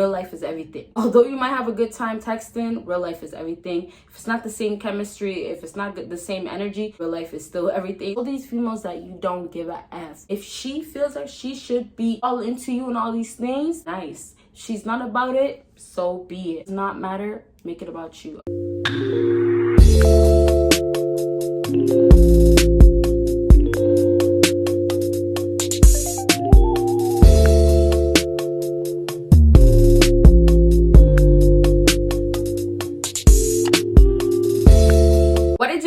real life is everything. Although you might have a good time texting, real life is everything. If it's not the same chemistry, if it's not the same energy, real life is still everything. All these females that you don't give a F. If she feels like she should be all into you and all these things, nice. She's not about it, so be it. Does not matter, make it about you.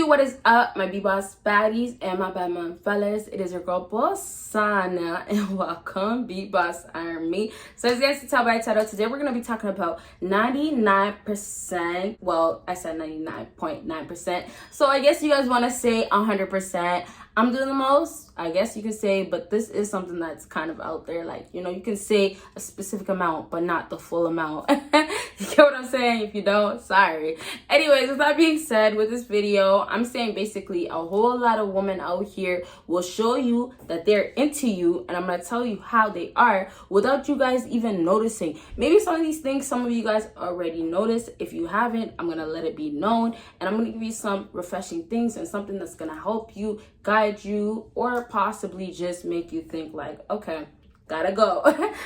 What is up, my B-Boss baddies and my bad mom fellas? It is your girl Bosana and welcome BBossArmy. So as you guys can tell by the title, today we're going to be talking about 99%. Well, I said 99.9%. So I guess you guys want to say 100%. I'm doing the most, I guess you could say, but this is something that's kind of out there. Like, you know, you can say a specific amount, but not the full amount. You get what I'm saying? If you don't, sorry. Anyways, with that being said, with this video, I'm saying basically a whole lot of women out here will show you that they're into you, and I'm going to tell you how they are without you guys even noticing. Maybe some of these things, some of you guys already noticed. If you haven't, I'm going to let it be known, and I'm going to give you some refreshing things and something that's going to help you, guide you, or possibly just make you think like, okay, gotta go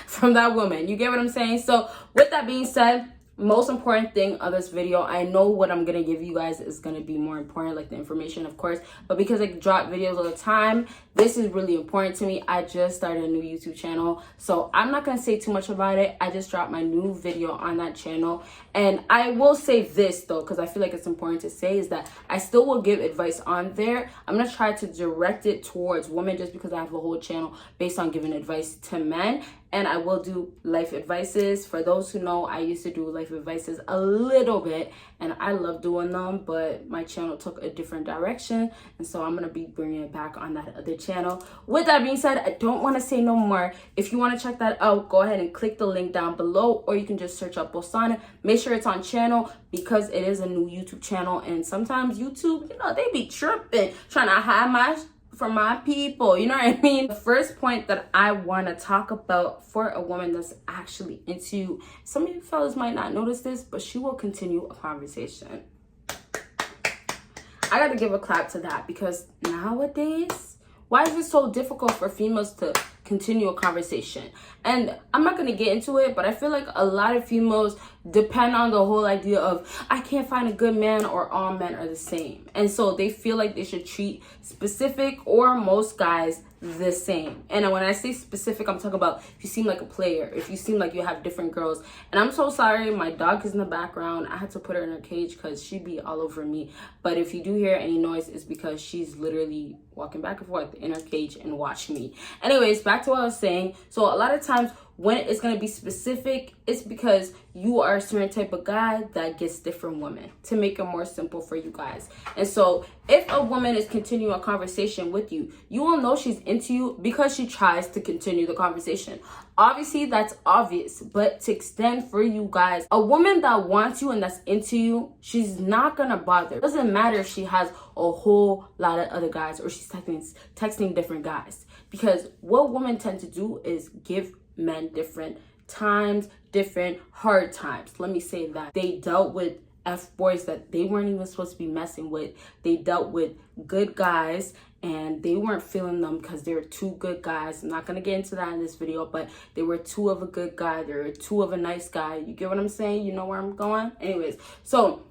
from that woman. You get what I'm saying? So with that being said, most important thing of this video, I know what I'm gonna give you guys is gonna be more important, like the information, of course, but because I drop videos all the time, this is really important to me. I just started a new YouTube channel, so I'm not gonna say too much about it. I just dropped my new video on that channel, and I will say this though, because I feel like it's important to say, is that I still will give advice on there. I'm gonna try to direct it towards women just because I have a whole channel based on giving advice to men. And I will do life advices. For those who know, I used to do life advices a little bit, and I love doing them, but my channel took a different direction, and so I'm going to be bringing it back on that other channel. With that being said, I don't want to say no more. If you want to check that out, go ahead and click the link down below, or you can just search up Bosana. Make sure it's on channel, because it is a new YouTube channel, and sometimes YouTube, you know, they be tripping, trying to hide my from my people, you know what I mean? The first point that I want to talk about for a woman that's actually into you, some of you fellas might not notice this, but she will continue a conversation. I gotta give a clap to that, because nowadays, why is it so difficult for females to continue a conversation? And I'm not going to get into it, but I feel like a lot of females depend on the whole idea of, I can't find a good man, or all men are the same. And so they feel like they should treat specific or most guys the same. And when I say specific, I'm talking about if you seem like a player, if you seem like you have different girls. And I'm so sorry, my dog is in the background. I had to put her in her cage because she'd be all over me. But if you do hear any noise, it's because she's literally walking back and forth in her cage and watching me. Anyways, back to what I was saying. So a lot of times when it's going to be specific, it's because you are a certain type of guy that gets different women, to make it more simple for you guys. And so if a woman is continuing a conversation with you, you will know she's into you because she tries to continue the conversation. Obviously, that's obvious, but to extend for you guys, a woman that wants you and that's into you, she's not going to bother. It doesn't matter if she has a whole lot of other guys or she's texting different guys, because what women tend to do is give men different times, different hard times. Let me say that. They dealt with F-boys that they weren't even supposed to be messing with. They dealt with good guys and they weren't feeling them because they were two good guys. I'm not going to get into that in this video, but they were two of a good guy. They were two of a nice guy. You get what I'm saying? You know where I'm going? Anyways, so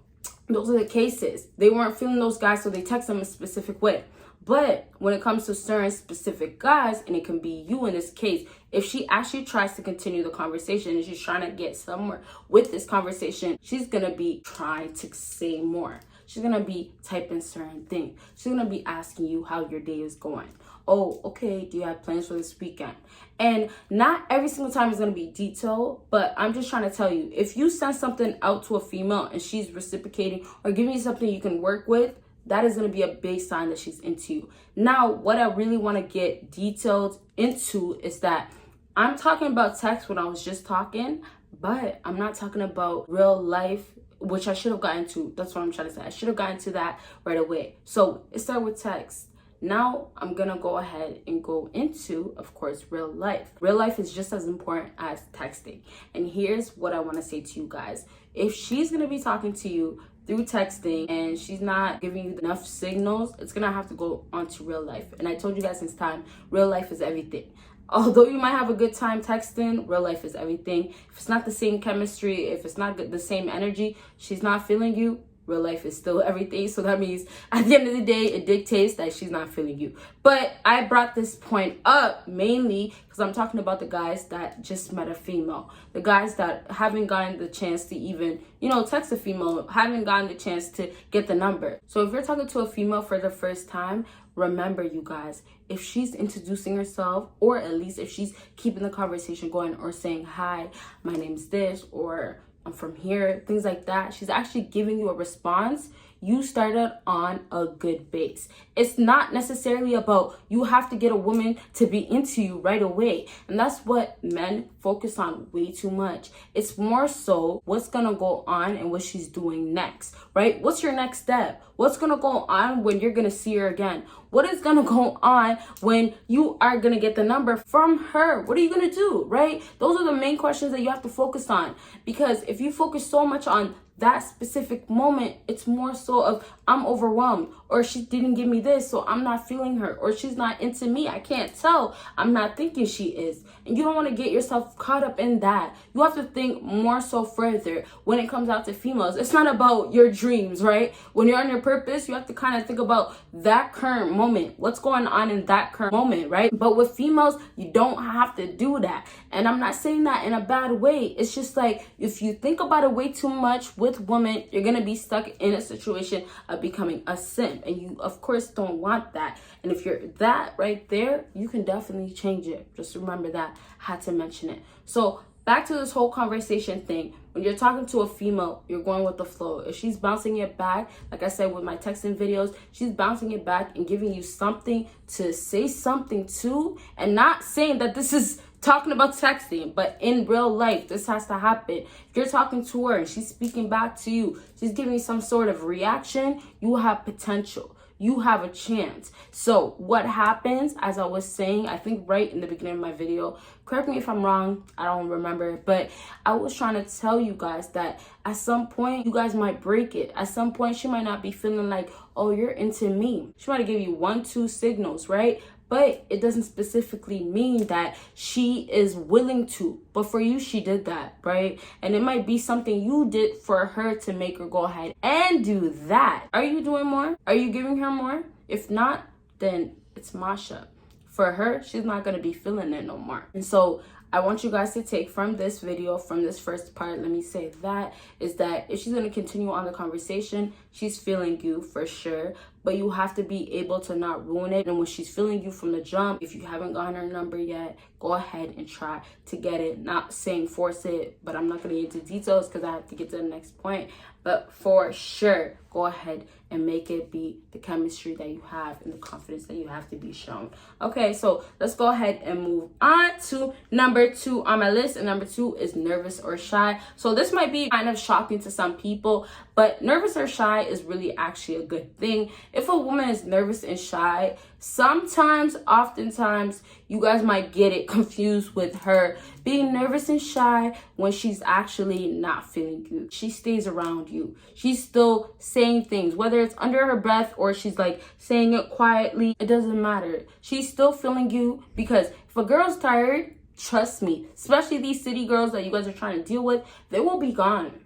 those are the cases. They weren't feeling those guys, so they text them a specific way. But when it comes to certain specific guys, and it can be you in this case, if she actually tries to continue the conversation and she's trying to get somewhere with this conversation, she's going to be trying to say more. She's going to be typing certain things. She's going to be asking you how your day is going. Oh, okay, do you have plans for this weekend? And not every single time is going to be detailed, but I'm just trying to tell you, if you send something out to a female and she's reciprocating or giving you something you can work with, that is going to be a big sign that she's into you. Now, what I really want to get detailed into is that I'm talking about text when I was just talking, but I'm not talking about real life, which I should have gotten to. That's what I'm trying to say. I should have gotten to that right away. So it started with text. now I'm gonna go ahead and go into, of course, real life. Real life is just as important as texting. And here's what I want to say to you guys. If she's gonna be talking to you through texting and she's not giving you enough signals, it's gonna have to go onto real life. And I told you guys since time, real life is everything. Although you might have a good time texting, real life is everything. If it's not the same chemistry, if it's not the same energy, she's not feeling you, real life is still everything. So that means at the end of the day, it dictates that she's not feeling you. But I brought this point up mainly because I'm talking about the guys that just met a female. The guys that haven't gotten the chance to even, text a female, haven't gotten the chance to get the number. So if you're talking to a female for the first time, remember, you guys, if she's introducing herself, or at least if she's keeping the conversation going or saying, hi, my name's this, or I'm from here, things like that, she's actually giving you a response, you started on a good base. It's not necessarily about you have to get a woman to be into you right away. And that's what men focus on way too much. It's more so what's gonna go on and what she's doing next, right? What's your next step? What's gonna go on when you're gonna see her again? What is gonna go on when you are gonna get the number from her? What are you gonna do, right? Those are the main questions that you have to focus on. Because if you focus so much on that specific moment, it's more so of I'm overwhelmed, or she didn't give me this, so I'm not feeling her, or she's not into me, I can't tell, I'm not thinking she is. And you don't want to get yourself caught up in that. You have to think more so further when it comes out to females. It's not about your dreams, right? When you're on your purpose, you have to kind of think about that current moment, what's going on in that current moment, right? But with females, you don't have to do that. And I'm not saying that in a bad way. It's just like, if you think about it way too much with women, you're gonna be stuck in a situation of becoming a simp, and you of course don't want that. And if you're that right there, you can definitely change it. Just remember that, had to mention it. So back to this whole conversation thing. When you're talking to a female, you're going with the flow. If she's bouncing it back, like I said with my texting videos, she's bouncing it back and giving you something to say something to, and not saying that this is talking about texting, but in real life, this has to happen. If you're talking to her and she's speaking back to you, she's giving some sort of reaction, you have potential. You have a chance. So what happens, as I was saying, I think right in the beginning of my video, correct me if I'm wrong, I don't remember, but I was trying to tell you guys that at some point, you guys might break it. At some point, she might not be feeling like, oh, you're into me. She might give you 1, 2 signals, right? But it doesn't specifically mean that she is willing to. But for you, she did that, right? And it might be something you did for her to make her go ahead and do that. Are you doing more? Are you giving her more? If not, then it's Masha. For her, she's not going to be feeling it no more. And so I want you guys to take from this video, from this first part, let me say that, is that if she's going to continue on the conversation, she's feeling you for sure. But you have to be able to not ruin it. And when she's feeling you from the jump, if you haven't gotten her number yet, go ahead and try to get it. Not saying force it, but I'm not going to get into details because I have to get to the next point. But for sure, go ahead and make it be the chemistry that you have and the confidence that you have to be shown. Okay, so let's go ahead and move on to number 2 on my list. And number 2 is nervous or shy. So this might be kind of shocking to some people, but nervous or shy is really actually a good thing. If a woman is nervous and shy, oftentimes, you guys might get it confused with her being nervous and shy when she's actually not feeling you. She stays around you. She's still saying things, whether it's under her breath or she's like saying it quietly, it doesn't matter. She's still feeling you, because if a girl's tired, trust me, especially these city girls that you guys are trying to deal with, they will be gone.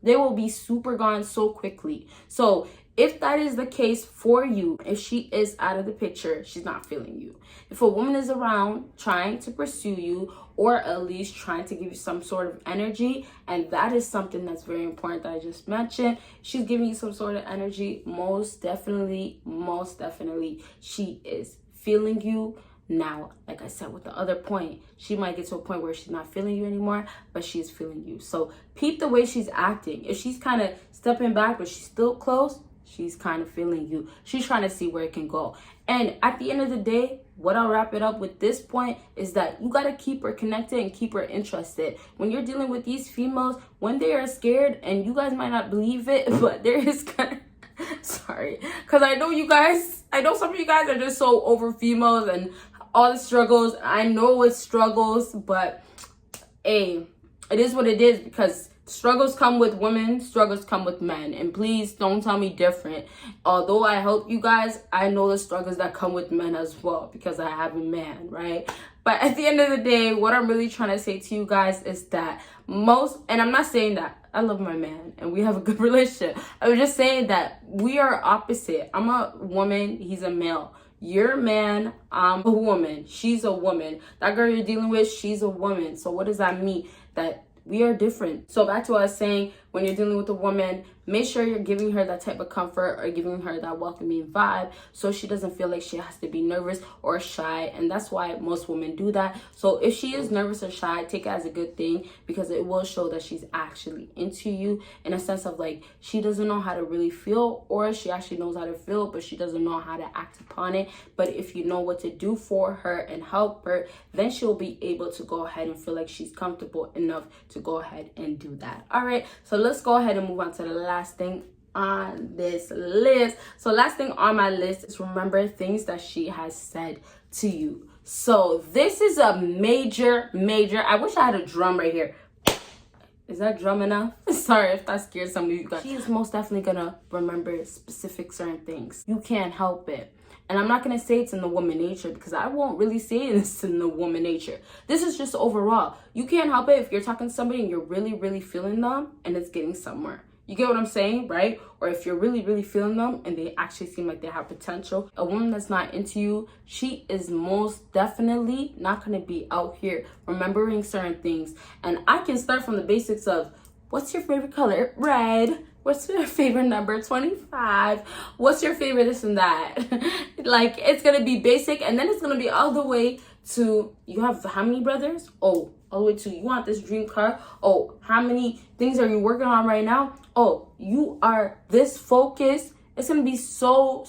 They will be super gone so quickly. So if that is the case for you, if she is out of the picture, she's not feeling you. If a woman is around trying to pursue you, or at least trying to give you some sort of energy, and that is something that's very important that I just mentioned, she's giving you some sort of energy, most definitely, she is feeling you. Now, like I said with the other point, she might get to a point where she's not feeling you anymore, but she's feeling you. So peep the way she's acting. If she's kind of stepping back, but she's still close, she's kind of feeling you. She's trying to see where it can go. And at the end of the day, what I'll wrap it up with this point is that you got to keep her connected and keep her interested. When you're dealing with these females, when they are scared, and you guys might not believe it, but there is Sorry, because I know some of you guys are just so over females and all the struggles. I know it's struggles, but hey, it is what it is, because struggles come with women, struggles come with men, and please don't tell me different. Although I help you guys, I know the struggles that come with men as well, because I have a man, right? But at the end of the day, what I'm really trying to say to you guys is that and I'm not saying that I love my man and we have a good relationship. I was just saying that we are opposite. I'm a woman, he's a male. You're a man, I'm a woman, she's a woman. That girl you're dealing with, she's a woman. So what does that mean? That we are different. So back to what I was saying, when you're dealing with a woman, make sure you're giving her that type of comfort or giving her that welcoming vibe, so she doesn't feel like she has to be nervous or shy. And that's why most women do that. So if she is nervous or shy, take it as a good thing, because it will show that she's actually into you, in a sense of like, she doesn't know how to really feel, or she actually knows how to feel but she doesn't know how to act upon it. But if you know what to do for her and help her, then she'll be able to go ahead and feel like she's comfortable enough to go ahead and do that. All right, so let's go ahead and move on to the last thing on this list. So last thing on my list is remember things that she has said to you. So this is a major, I wish I had a drum right here. Is that drum enough? Sorry if that scared some of you guys. She is most definitely gonna remember specific certain things. You can't help it. And I'm not going to say it's in the woman nature, because I won't really say this in the woman nature. This is just overall. You can't help it if you're talking to somebody and you're really, really feeling them and it's getting somewhere. You get what I'm saying, right? Or if you're really, really feeling them and they actually seem like they have potential. A woman that's not into you, she is most definitely not going to be out here remembering certain things. And I can start from the basics of, what's your favorite color? Red. What's your favorite number? 25. What's your favorite this and that? Like, it's going to be basic. And then it's going to be all the way to, you have how many brothers? Oh, all the way to, you want this dream car? Oh, how many things are you working on right now? Oh, you are this focused. It's going to be so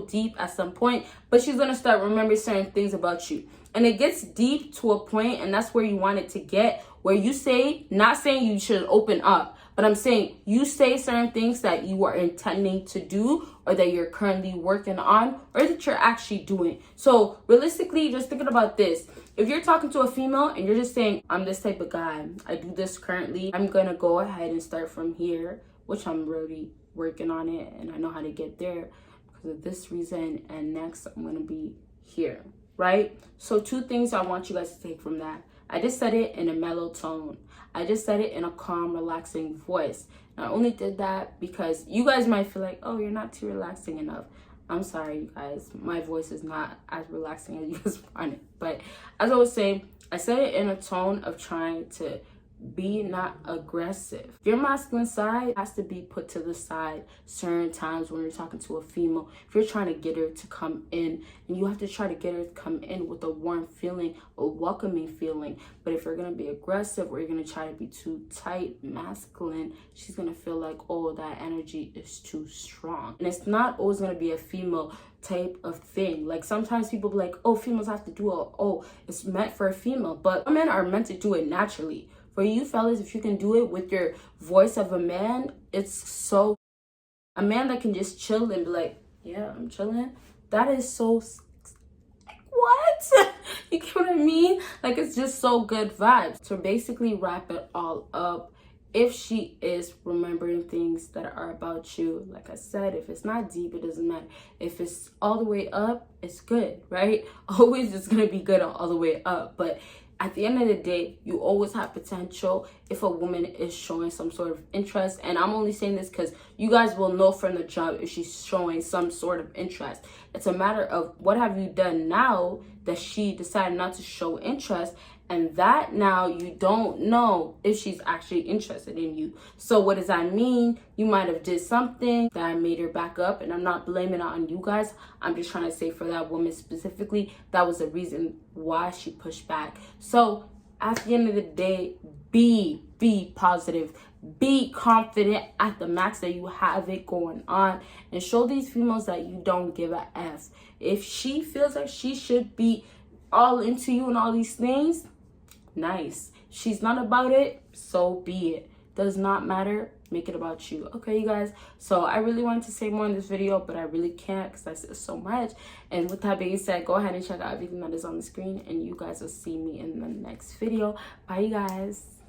deep at some point. But she's going to start remembering certain things about you. And it gets deep to a point, and that's where you want it to get, where you say, not saying you should open up, but I'm saying you say certain things that you are intending to do, or that you're currently working on, or that you're actually doing. So realistically, just thinking about this. If you're talking to a female and you're just saying, I'm this type of guy, I do this currently, I'm going to go ahead and start from here, which I'm really working on it and I know how to get there because of this reason, and next I'm going to be here, right? So two things I want you guys to take from that. I just said it in a mellow tone. I just said it in a calm, relaxing voice. And I only did that because you guys might feel like, oh, you're not too relaxing enough. I'm sorry, you guys. My voice is not as relaxing as you guys want it. But as I was saying, I said it in a tone of trying to be not aggressive. Your masculine side has to be put to the side certain times when you're talking to a female. If you're trying to get her to come in, and you have to try to get her to come in with a warm feeling, a welcoming feeling. But if you're going to be aggressive, or you're going to try to be too tight, masculine, she's going to feel like, oh, that energy is too strong. And it's not always going to be a female type of thing. Like sometimes people be like, oh, females have to do it. Oh, it's meant for a female. But women are meant to do it naturally. For you fellas, if you can do it with your voice of a man, it's so... A man that can just chill and be like, yeah, I'm chilling. That is so... What? You get what I mean? Like, it's just so good vibes. So basically wrap it all up. If she is remembering things that are about you, like I said, if it's not deep, it doesn't matter. If it's all the way up, it's good, right? Always it's going to be good all the way up. But at the end of the day, you always have potential if a woman is showing some sort of interest. And I'm only saying this because you guys will know from the jump if she's showing some sort of interest. It's a matter of what have you done now that she decided not to show interest, and that now you don't know if she's actually interested in you. So what does that mean? You might have did something that made her back up, and I'm not blaming it on you guys. I'm just trying to say for that woman specifically, that was the reason why she pushed back. So at the end of the day, be positive. Be confident at the max that you have it going on, and show these females that you don't give a F. If she feels like she should be all into you and all these things, nice. She's not about it, so be it. does not matter. Make it about you. Okay, you guys? So I really wanted to say more in this video, but I really can't because I said so much. And with that being said, go ahead and check out everything that is on the screen, and you guys will see me in the next video. Bye, you guys.